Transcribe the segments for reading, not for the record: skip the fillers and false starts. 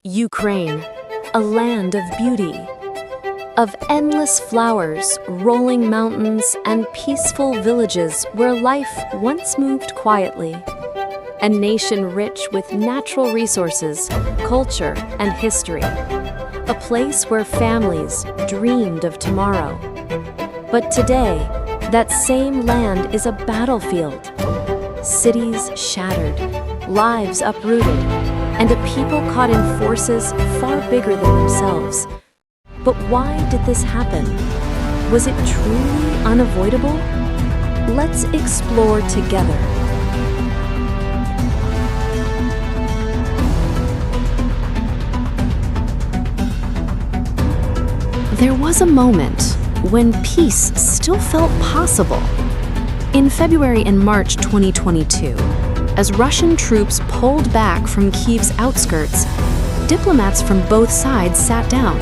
Ukraine, a land of beauty, of endless flowers, rolling mountains, and peaceful villages where life once moved quietly. A nation rich with natural resources, culture, and history. A place where families dreamed of tomorrow. But today, that same land is a battlefield. Cities shattered, lives uprooted, and a people caught in forces far bigger than themselves. But why did this happen? Was it truly unavoidable? Let's explore together. There was a moment when peace still felt possible. In February and March 2022, as Russian troops pulled back from Kyiv's outskirts, diplomats from both sides sat down,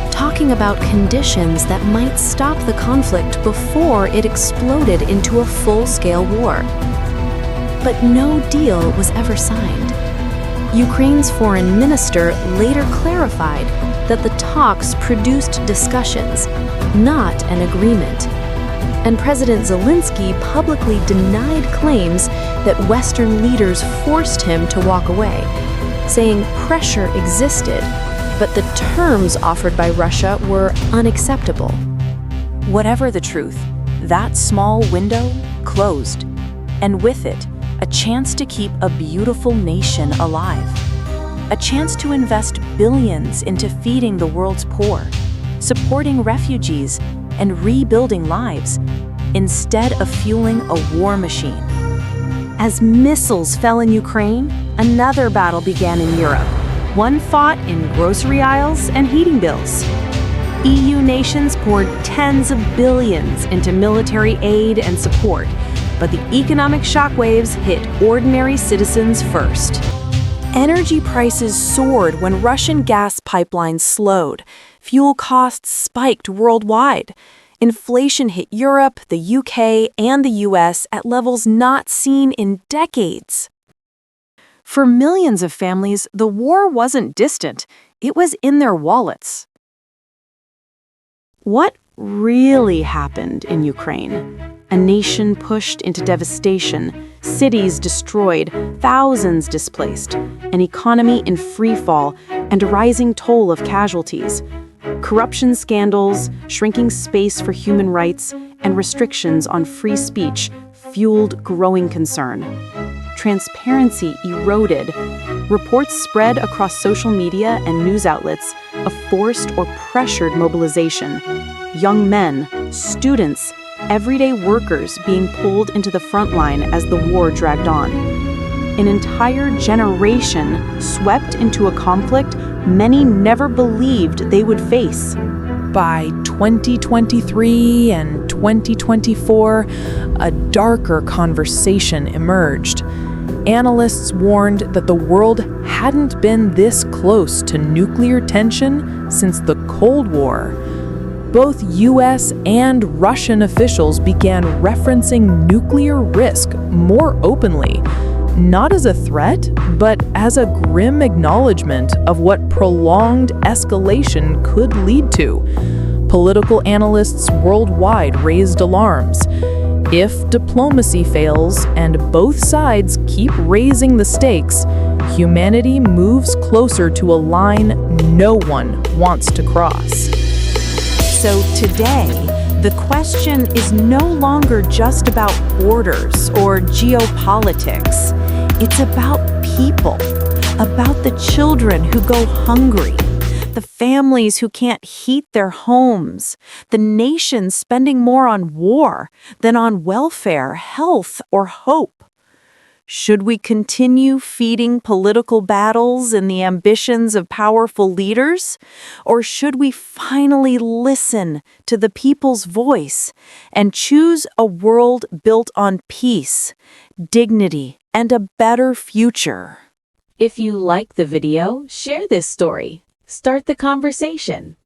talking about conditions that might stop the conflict before it exploded into a full-scale war. But no deal was ever signed. Ukraine's foreign minister later clarified that the talks produced discussions, not an agreement. And President Zelensky publicly denied claims that Western leaders forced him to walk away, saying pressure existed, but the terms offered by Russia were unacceptable. Whatever the truth, that small window closed, and with it, a chance to keep a beautiful nation alive. A chance to invest billions into feeding the world's poor, supporting refugees, and rebuilding lives, instead of fueling a war machine. As missiles fell in Ukraine, another battle began in Europe, one fought in grocery aisles and heating bills. EU nations poured tens of billions into military aid and support, but the economic shockwaves hit ordinary citizens first. Energy prices soared when Russian gas pipelines slowed. Fuel costs spiked worldwide. Inflation hit Europe, the UK, and the US at levels not seen in decades. For millions of families, the war wasn't distant. It was in their wallets. What really happened in Ukraine? A nation pushed into devastation, cities destroyed, thousands displaced, an economy in free fall, and a rising toll of casualties. Corruption scandals, shrinking space for human rights, and restrictions on free speech fueled growing concern. Transparency eroded. Reports spread across social media and news outlets of forced or pressured mobilization. Young men, students, everyday workers being pulled into the front line as the war dragged on. An entire generation swept into a conflict many never believed they would face. By 2023 and 2024, a darker conversation emerged. Analysts warned that the world hadn't been this close to nuclear tension since the Cold War. Both US and Russian officials began referencing nuclear risk more openly, not as a threat, but as a grim acknowledgement of what prolonged escalation could lead to. Political analysts worldwide raised alarms. If diplomacy fails and both sides keep raising the stakes, humanity moves closer to a line no one wants to cross. So today, the question is no longer just about borders or geopolitics. It's about people, about the children who go hungry, the families who can't heat their homes, the nations spending more on war than on welfare, health, or hope. Should we continue feeding political battles and the ambitions of powerful leaders? Or should we finally listen to the people's voice and choose a world built on peace, dignity, and a better future? If you like the video, share this story. Start the conversation.